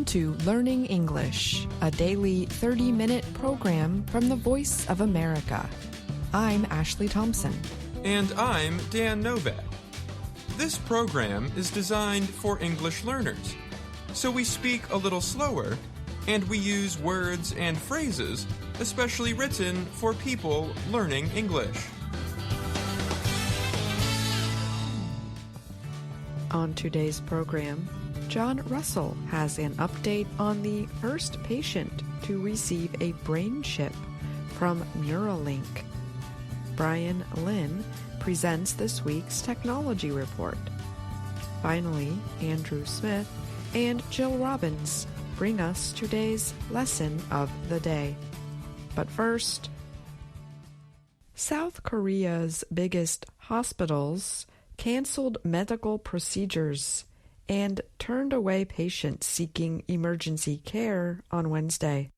to Learning English, a daily 30-minute program from the Voice of America. I'm Ashley Thompson. And I'm Dan Novak. This program is designed for English learners, so we speak a little slower, and we use words and phrases especially written for people learning English. On today's program, John Russell has an update on the first patient to receive a brain chip from Neuralink. Brian Lynn presents this week's technology report. Finally, Andrew Smith and Jill Robbins bring us today's lesson of the day. But first, South Korea's biggest hospitals canceled medical procedures and turned away patients seeking emergency care on Wednesday.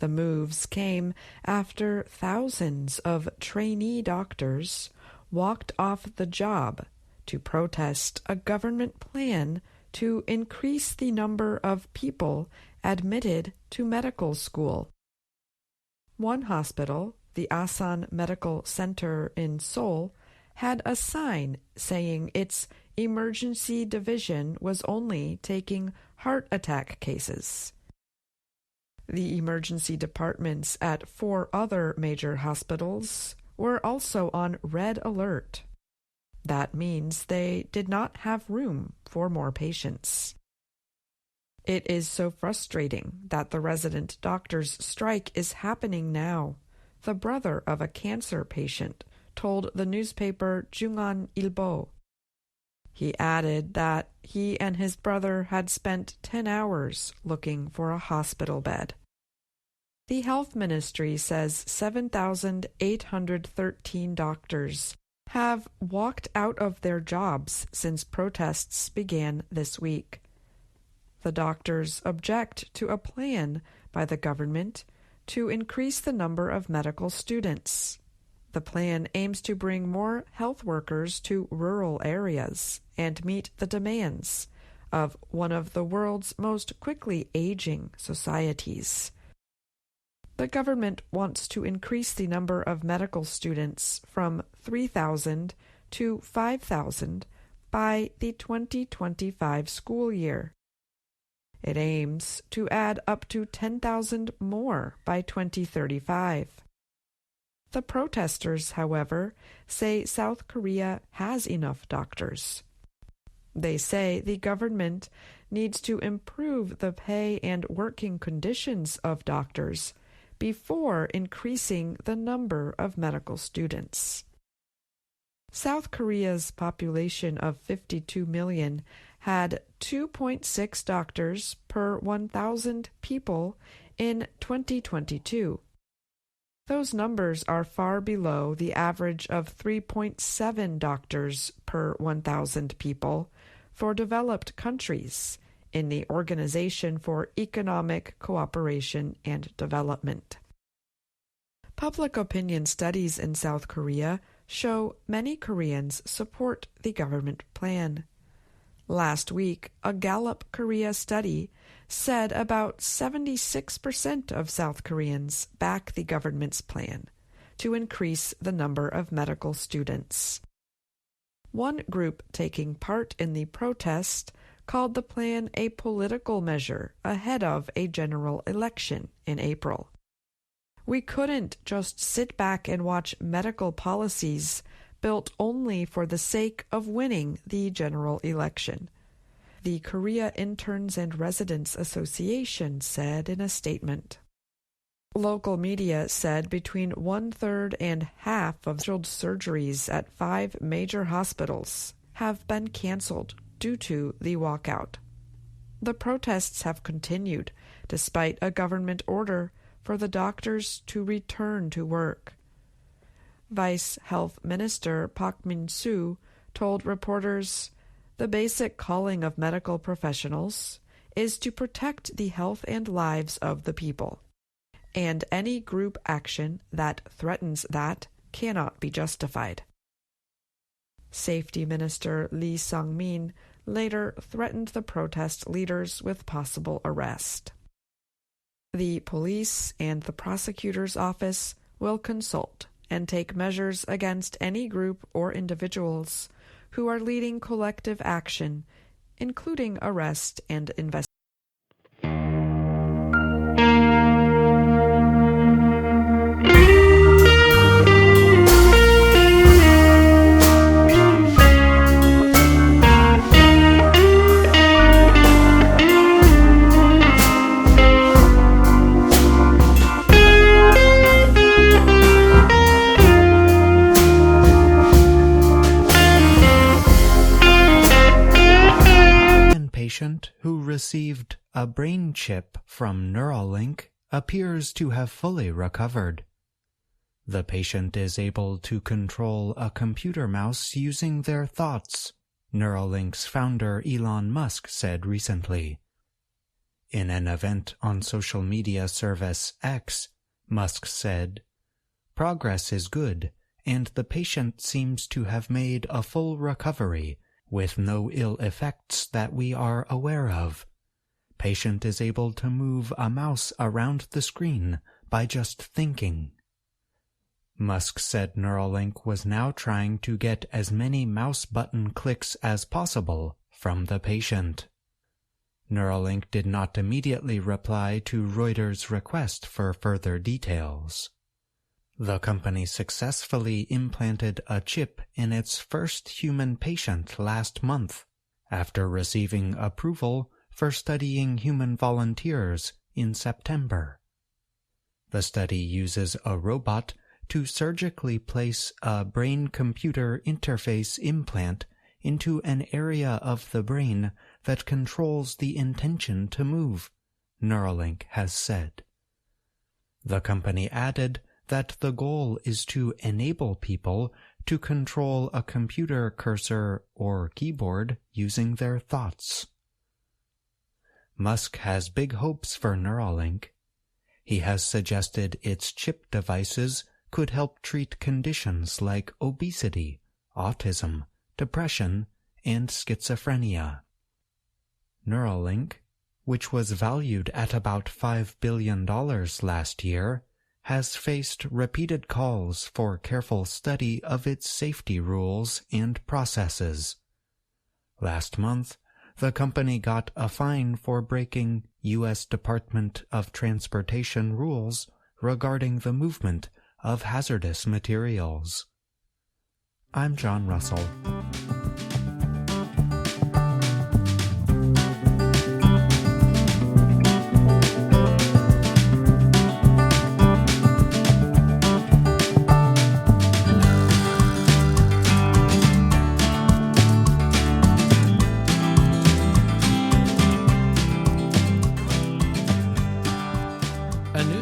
The moves came after thousands of trainee doctors walked off the job to protest a government plan to increase the number of people admitted to medical school. One hospital, the Asan Medical Center in Seoul, had a sign saying its emergency division was only taking heart attack cases. The emergency departments at 4 other major hospitals were also on red alert. That means they did not have room for more patients. It is so frustrating that the resident doctors' strike is happening now, the brother of a cancer patient told the newspaper Jungan Ilbo. He added that he and his brother had spent 10 hours looking for a hospital bed. The health ministry says 7,813 doctors have walked out of their jobs since protests began this week. The doctors object to a plan by the government to increase the number of medical students. The plan aims to bring more health workers to rural areas and meet the demands of one of the world's most quickly aging societies. The government wants to increase the number of medical students from 3,000 to 5,000 by the 2025 school year. It aims to add up to 10,000 more by 2035. The protesters, however, say South Korea has enough doctors. They say the government needs to improve the pay and working conditions of doctors before increasing the number of medical students. South Korea's population of 52 million had 2.6 doctors per 1,000 people in 2022. Those numbers are far below the average of 3.7 doctors per 1,000 people for developed countries in the Organization for Economic Cooperation and Development. Public opinion studies in South Korea show many Koreans support the government plan. Last week, a Gallup Korea study said about 76% of South Koreans back the government's plan to increase the number of medical students. One group taking part in the protest called the plan a political measure ahead of a general election in April. We couldn't just sit back and watch medical policies built only for the sake of winning the general election, the Korea Interns and Residents Association said in a statement. Local media said between 1/3 and half of scheduled surgeries at 5 major hospitals have been canceled due to the walkout. The protests have continued despite a government order for the doctors to return to work. Vice Health Minister Park Min-soo told reporters, "The basic calling of medical professionals is to protect the health and lives of the people, and any group action that threatens that cannot be justified." Safety Minister Lee Sang-min later threatened the protest leaders with possible arrest. The police and the prosecutor's office will consult and take measures against any group or individuals who are leading collective action, including arrest and investigation. Patient who received a brain chip from Neuralink appears to have fully recovered. The patient is able to control a computer mouse using their thoughts, Neuralink's founder Elon Musk said recently. In an event on social media service X, Musk said, "Progress is good, and the patient seems to have made a full recovery, with no ill effects that we are aware of. Patient is able to move a mouse around the screen by just thinking." Musk said Neuralink was now trying to get as many mouse button clicks as possible from the patient. Neuralink did not immediately reply to Reuters' request for further details. The company successfully implanted a chip in its first human patient last month, after receiving approval for studying human volunteers in September. The study uses a robot to surgically place a brain-computer interface implant into an area of the brain that controls the intention to move, Neuralink has said. The company added that the goal is to enable people to control a computer cursor or keyboard using their thoughts. Musk has big hopes for Neuralink. He has suggested its chip devices could help treat conditions like obesity, autism, depression, and schizophrenia. Neuralink, which was valued at about $5 billion last year, has faced repeated calls for careful study of its safety rules and processes. Last month, the company got a fine for breaking U.S. Department of Transportation rules regarding the movement of hazardous materials. I'm John Russell.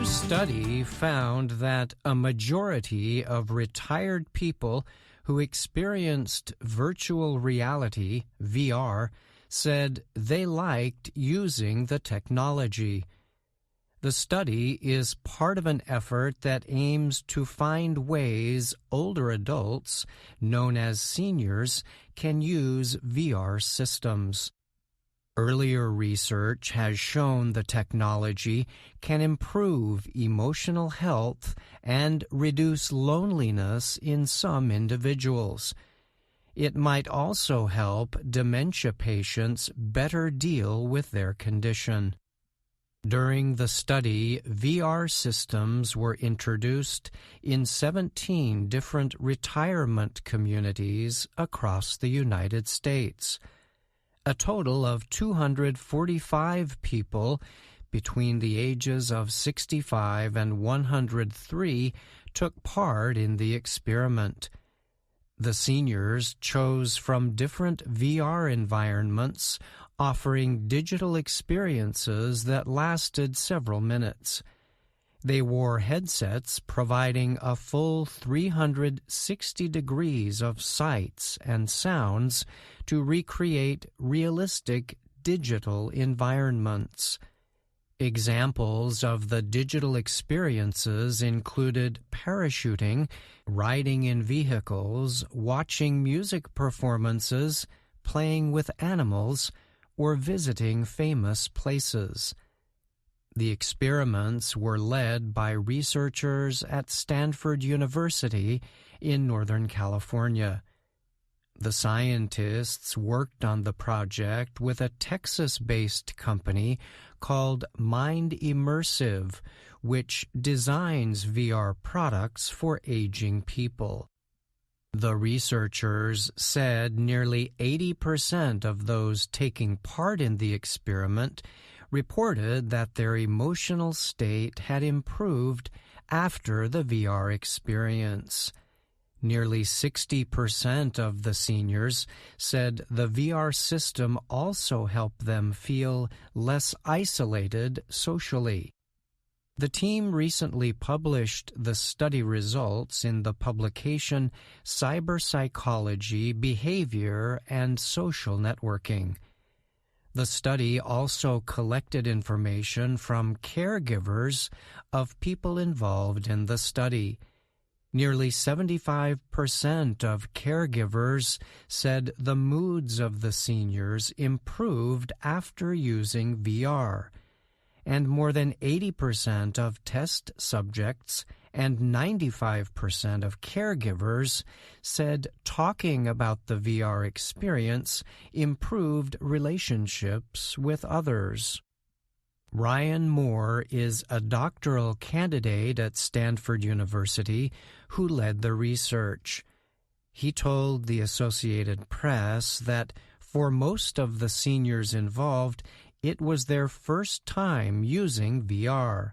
Study found that a majority of retired people who experienced virtual reality, VR, said they liked using the technology. The study is part of an effort that aims to find ways older adults, known as seniors, can use VR systems. Earlier research has shown the technology can improve emotional health and reduce loneliness in some individuals. It might also help dementia patients better deal with their condition. During the study, VR systems were introduced in 17 different retirement communities across the United States. A total of 245 people between the ages of 65 and 103 took part in the experiment. The seniors chose from different VR environments, offering digital experiences that lasted several minutes. They wore headsets providing a full 360 degrees of sights and sounds to recreate realistic digital environments. Examples of the digital experiences included parachuting, riding in vehicles, watching music performances, playing with animals or visiting famous places. The experiments were led by researchers at Stanford University in Northern California. The scientists worked on the project with a Texas-based company called Mind Immersive, which designs VR products for aging people. The researchers said nearly 80% of those taking part in the experiment reported that their emotional state had improved after the VR experience. Nearly 60% of the seniors said the VR system also helped them feel less isolated socially. The team recently published the study results in the publication Cyberpsychology, Behavior, and Social Networking. The study also collected information from caregivers of people involved in the study. Nearly 75% of caregivers said the moods of the seniors improved after using VR, and more than 80% of test subjects and 95% of caregivers said talking about the VR experience improved relationships with others. Ryan Moore is a doctoral candidate at Stanford University who led the research. He told the Associated Press that for most of the seniors involved, it was their first time using VR.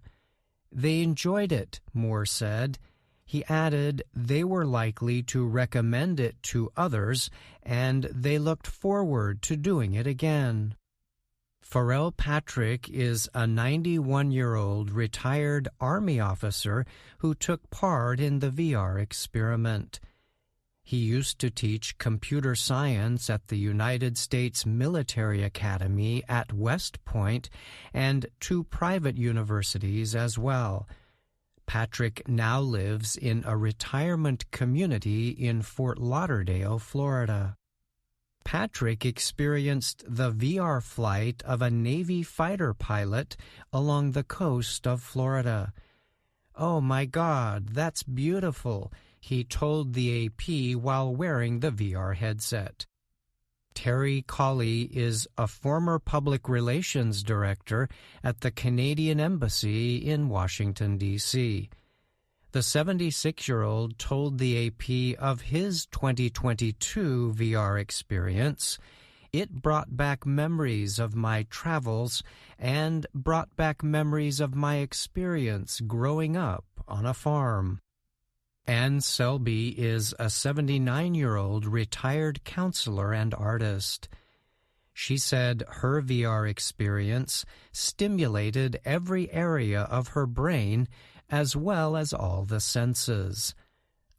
They enjoyed it, Moore said. He added they were likely to recommend it to others, and they looked forward to doing it again. Pharrell Patrick is a 91-year-old retired Army officer who took part in the VR experiment. He used to teach computer science at the United States Military Academy at West Point and 2 private universities as well. Patrick now lives in a retirement community in Fort Lauderdale, Florida. Patrick experienced the VR flight of a Navy fighter pilot along the coast of Florida. "Oh my God, that's beautiful," he told the AP while wearing the VR headset. Terry Colley is a former public relations director at the Canadian Embassy in Washington, D.C. The 76-year-old told the AP of his 2022 VR experience. "It brought back memories of my travels and brought back memories of my experience growing up on a farm." Anne Selby is a 79-year-old retired counselor and artist. She said her VR experience stimulated every area of her brain as well as all the senses.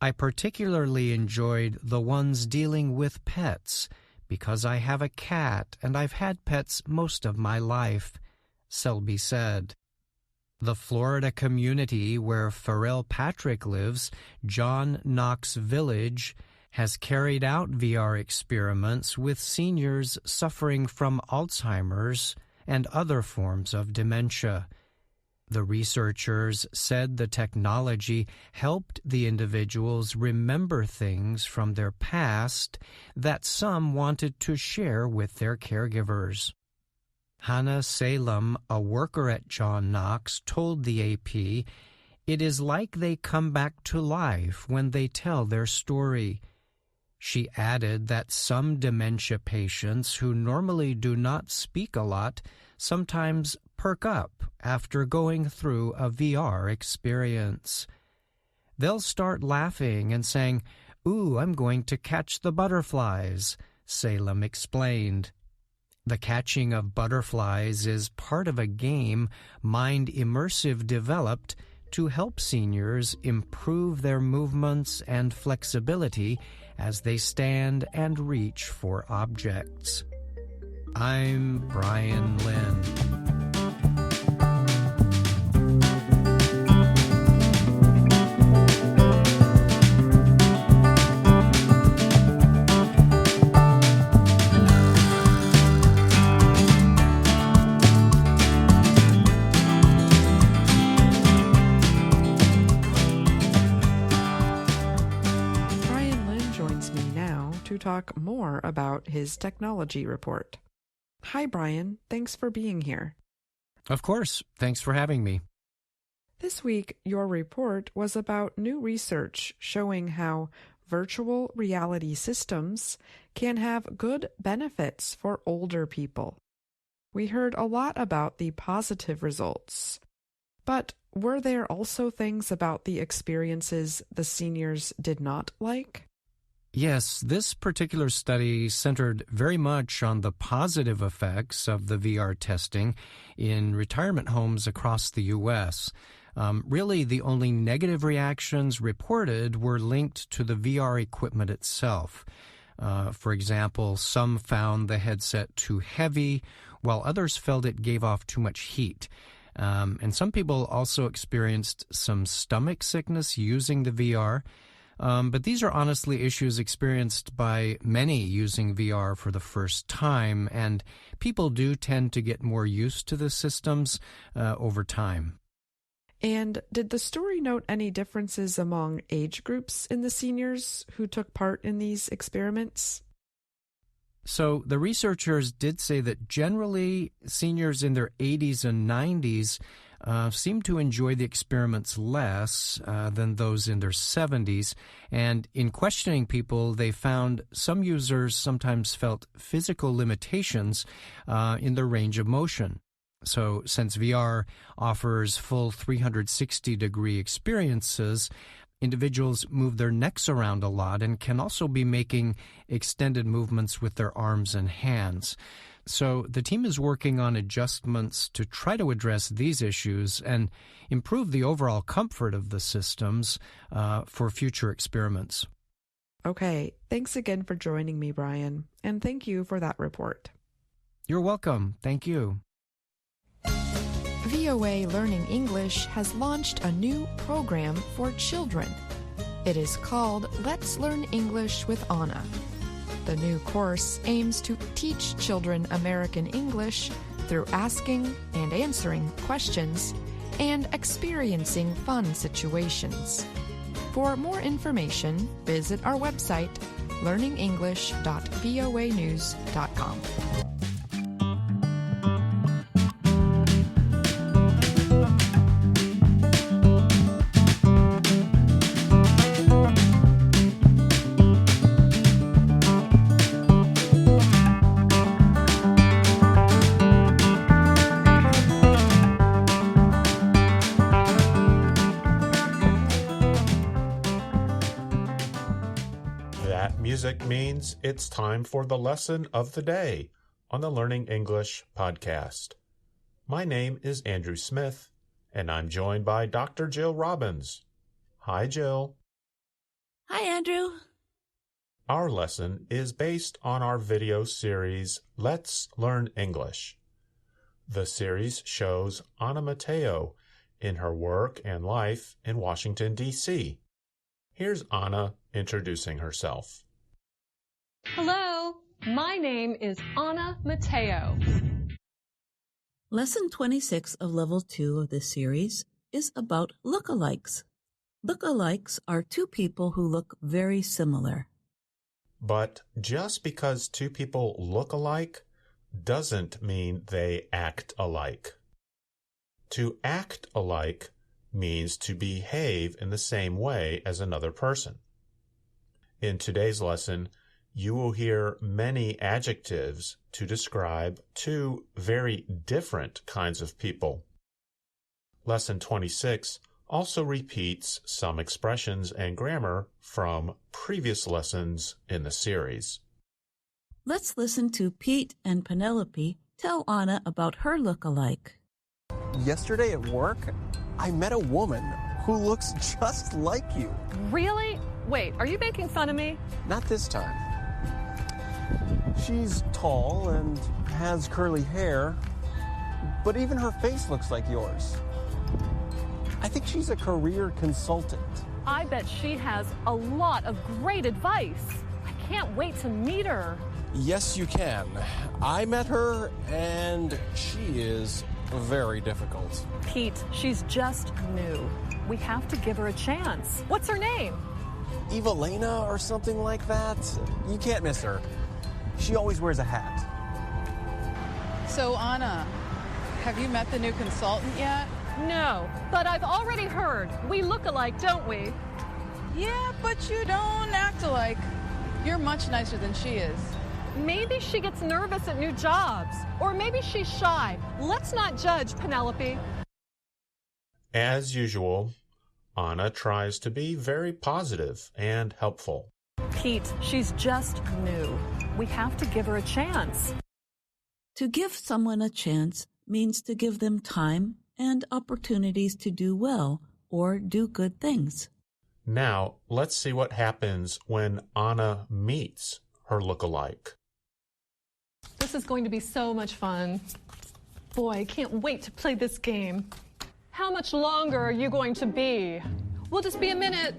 "I particularly enjoyed the ones dealing with pets because I have a cat and I've had pets most of my life," Selby said. The Florida community where Pharrell Patrick lives, John Knox Village, has carried out VR experiments with seniors suffering from Alzheimer's and other forms of dementia. The researchers said the technology helped the individuals remember things from their past that some wanted to share with their caregivers. Hannah Salem, a worker at John Knox, told the AP, "It is like they come back to life when they tell their story." She added that some dementia patients who normally do not speak a lot sometimes perk up after going through a VR experience. They'll start laughing and saying, "Ooh, I'm going to catch the butterflies," Salem explained. The catching of butterflies is part of a game Mind Immersive developed to help seniors improve their movements and flexibility as they stand and reach for objects. I'm Brian Lynn. talk more about his technology report. Hi, Brian. Thanks for being here. Of course. Thanks for having me. This week, your report was about new research showing how virtual reality systems can have good benefits for older people. We heard a lot about the positive results, but were there also things about the experiences the seniors did not like? Yes, this particular study centered very much on the positive effects of the VR testing in retirement homes across the U.S. Really, the only negative reactions reported were linked to the VR equipment itself. For example, some found the headset too heavy, while others felt it gave off too much heat. And some people also experienced some stomach sickness using the VR. But these are honestly issues experienced by many using VR for the first time, and people do tend to get more used to the systems over time. And did the story note any differences among age groups in the seniors who took part in these experiments? So the researchers did say that generally seniors in their 80s and 90s seem to enjoy the experiments less than those in their 70s. And in questioning people, they found some users sometimes felt physical limitations in their range of motion. So since VR offers full 360-degree experiences, individuals move their necks around a lot and can also be making extended movements with their arms and hands. So the team is working on adjustments to try to address these issues and improve the overall comfort of the systems for future experiments. Okay, thanks again for joining me, Brian, and thank you for that report. You're welcome. Thank you. VOA Learning English has launched a new program for children. It is called Let's Learn English with Anna. The new course aims to teach children American English through asking and answering questions and experiencing fun situations. For more information, visit our website, learningenglish.voanews.com. Music means it's time for the lesson of the day on the Learning English podcast. My name is Andrew Smith, and I'm joined by Dr. Jill Robbins. Hi, Jill. Hi, Andrew. Our lesson is based on our video series, Let's Learn English. The series shows Anna Mateo in her work and life in Washington, D.C. Here's Anna introducing herself. Hello, my name is Anna Mateo. Lesson 26 of Level 2 of this series is about lookalikes. Lookalikes are two people who look very similar. But just because two people look alike doesn't mean they act alike. To act alike means to behave in the same way as another person. In today's lesson, you will hear many adjectives to describe two very different kinds of people. Lesson 26 also repeats some expressions and grammar from previous lessons in the series. Let's listen to Pete and Penelope tell Anna about her lookalike. Yesterday at work, I met a woman who looks just like you. Really? Wait, are you making fun of me? Not this time. She's tall and has curly hair, but even her face looks like yours. I think she's a career consultant. I bet she has a lot of great advice. I can't wait to meet her. Yes, you can. I met her, and she is very difficult. Pete, she's just new. We have to give her a chance. What's her name? Evelina or something like that. You can't miss her. She always wears a hat. So, Anna, have you met the new consultant yet? No, but I've already heard. We look alike, don't we? Yeah, but you don't act alike. You're much nicer than she is. Maybe she gets nervous at new jobs. Or maybe she's shy. Let's not judge, Penelope. As usual, Anna tries to be very positive and helpful. Pete, she's just new. We have to give her a chance. To give someone a chance means to give them time and opportunities to do well or do good things. Now, let's see what happens when Anna meets her lookalike. This is going to be so much fun. Boy, I can't wait to play this game. How much longer are you going to be? We'll just be a minute.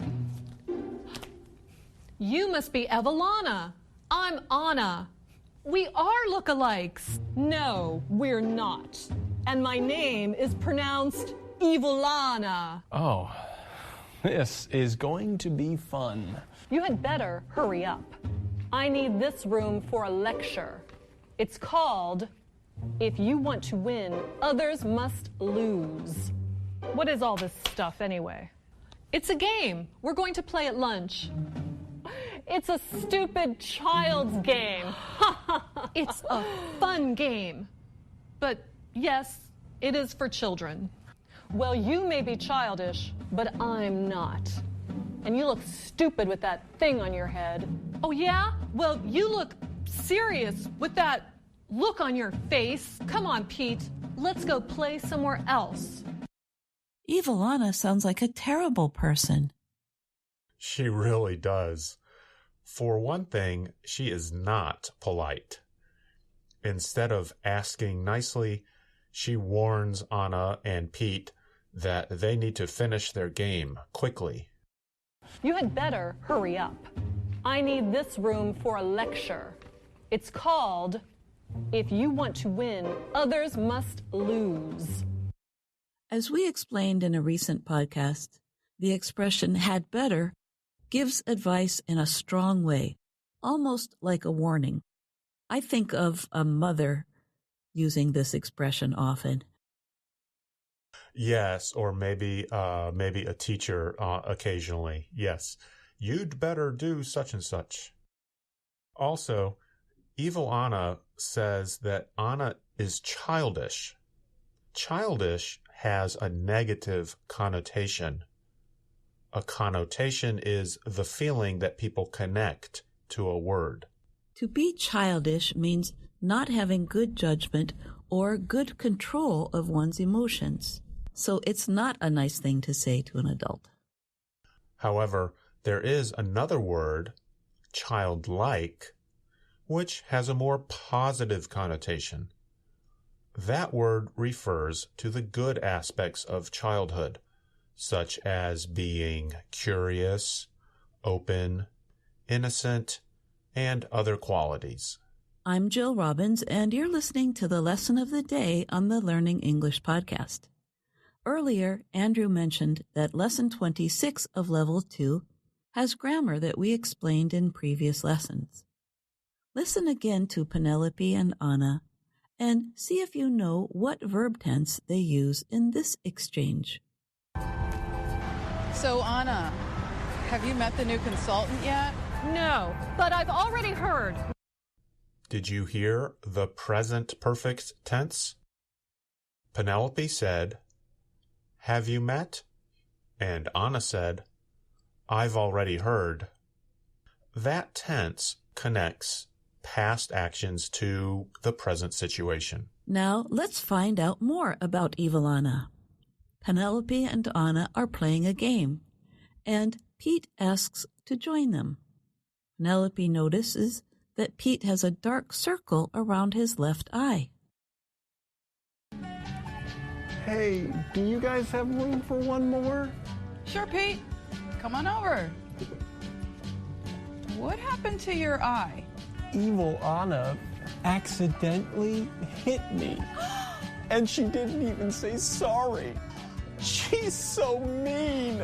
You must be Evelina. I'm Anna. We are lookalikes. No, we're not. And my name is pronounced Evelina. Oh, this is going to be fun. You had better hurry up. I need this room for a lecture. It's called, If You Want to Win, Others Must Lose. What is all this stuff anyway? It's a game. We're going to play at lunch. It's a stupid child's game. It's a fun game. But yes, it is for children. Well, you may be childish, but I'm not. And you look stupid with that thing on your head. Oh yeah? Well, you look serious with that look on your face. Come on, Pete. Let's go play somewhere else. Evelina sounds like a terrible person. She really does. For one thing, she is not polite. Instead of asking nicely, she warns Anna and Pete that they need to finish their game quickly. You had better hurry up. I need this room for a lecture. It's called, If You Want to Win, Others Must Lose. As we explained in a recent podcast, the expression had better gives advice in a strong way, almost like a warning. I think of a mother using this expression often. Yes, or maybe a teacher occasionally. Yes, you'd better do such and such. Also, Evil Anna says that Anna is childish. Childish has a negative connotation. A connotation is the feeling that people connect to a word. To be childish means not having good judgment or good control of one's emotions. So it's not a nice thing to say to an adult. However, there is another word, childlike, which has a more positive connotation. That word refers to the good aspects of childhood, such as being curious, open, innocent, and other qualities. I'm Jill Robbins, and you're listening to the Lesson of the Day on the Learning English podcast. Earlier, Andrew mentioned that Lesson 26 of Level 2 has grammar that we explained in previous lessons. Listen again to Penelope and Anna and see if you know what verb tense they use in this exchange. So, Anna, have you met the new consultant yet? No, but I've already heard. Did you hear the present perfect tense? Penelope said, "Have you met?" And Anna said, "I've already heard." That tense connects past actions to the present situation. Now, let's find out more about Evelina. Penelope and Anna are playing a game, and Pete asks to join them. Penelope notices that Pete has a dark circle around his left eye. Hey, do you guys have room for one more? Sure, Pete. Come on over. What happened to your eye? Evil Anna accidentally hit me. And she didn't even say sorry. She's so mean.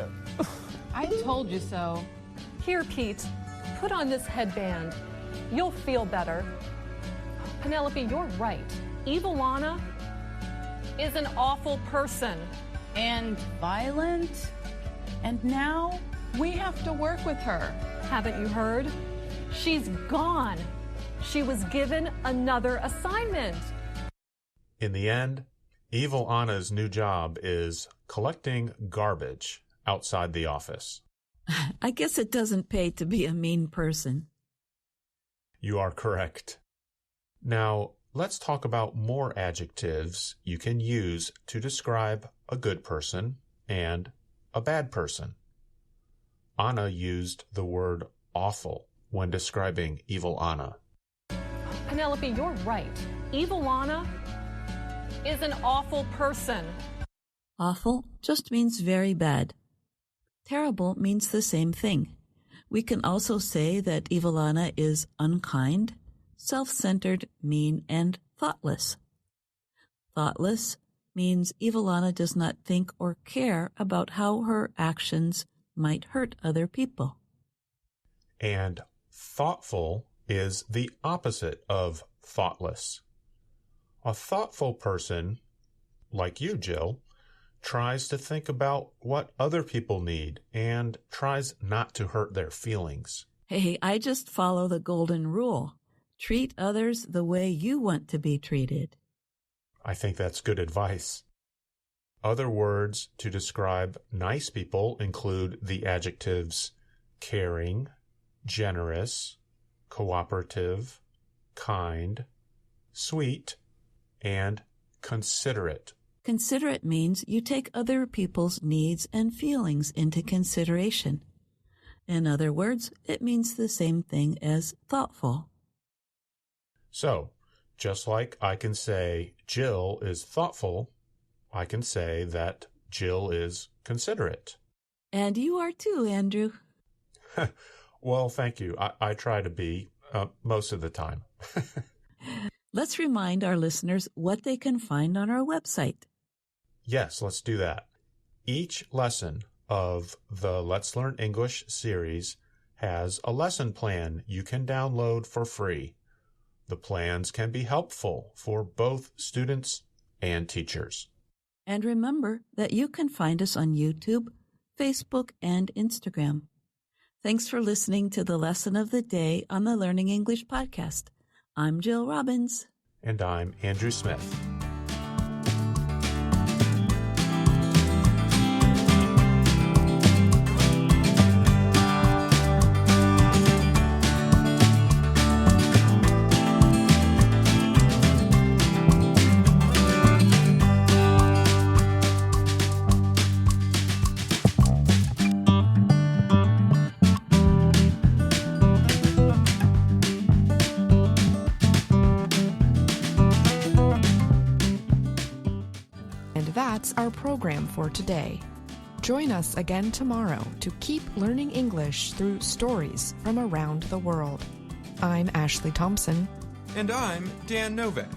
I told you so. Here, Pete, put on this headband. You'll feel better. Penelope, you're right. Evil Anna is an awful person. And violent. And now we have to work with her. Haven't you heard? She's gone. She was given another assignment. In the end, Evil Anna's new job is collecting garbage outside the office. I guess it doesn't pay to be a mean person. You are correct. Now, let's talk about more adjectives you can use to describe a good person and a bad person. Anna used the word awful when describing Evil Anna. Penelope, you're right. Evil Anna is an awful person. Awful just means very bad. Terrible means the same thing. We can also say that Evil Anna is unkind, self-centered, mean, and thoughtless. Thoughtless means Evil Anna does not think or care about how her actions might hurt other people. And thoughtful is the opposite of thoughtless. A thoughtful person, like you, Jill, tries to think about what other people need and tries not to hurt their feelings. Hey, I just follow the golden rule. Treat others the way you want to be treated. I think that's good advice. Other words to describe nice people include the adjectives caring, generous, cooperative, kind, sweet, and considerate. Considerate means you take other people's needs and feelings into consideration. In other words, it means the same thing as thoughtful. So, just like I can say Jill is thoughtful, I can say that Jill is considerate. And you are too, Andrew. Well, thank you. I try to be most of the time. Let's remind our listeners what they can find on our website. Yes, let's do that. Each lesson of the Let's Learn English series has a lesson plan you can download for free. The plans can be helpful for both students and teachers. And remember that you can find us on YouTube, Facebook, and Instagram. Thanks for listening to the Lesson of the Day on the Learning English podcast. I'm Jill Robbins. And I'm Andrew Smith. That's our program for today. Join us again tomorrow to keep learning English through stories from around the world. I'm Ashley Thompson. And I'm Dan Novak.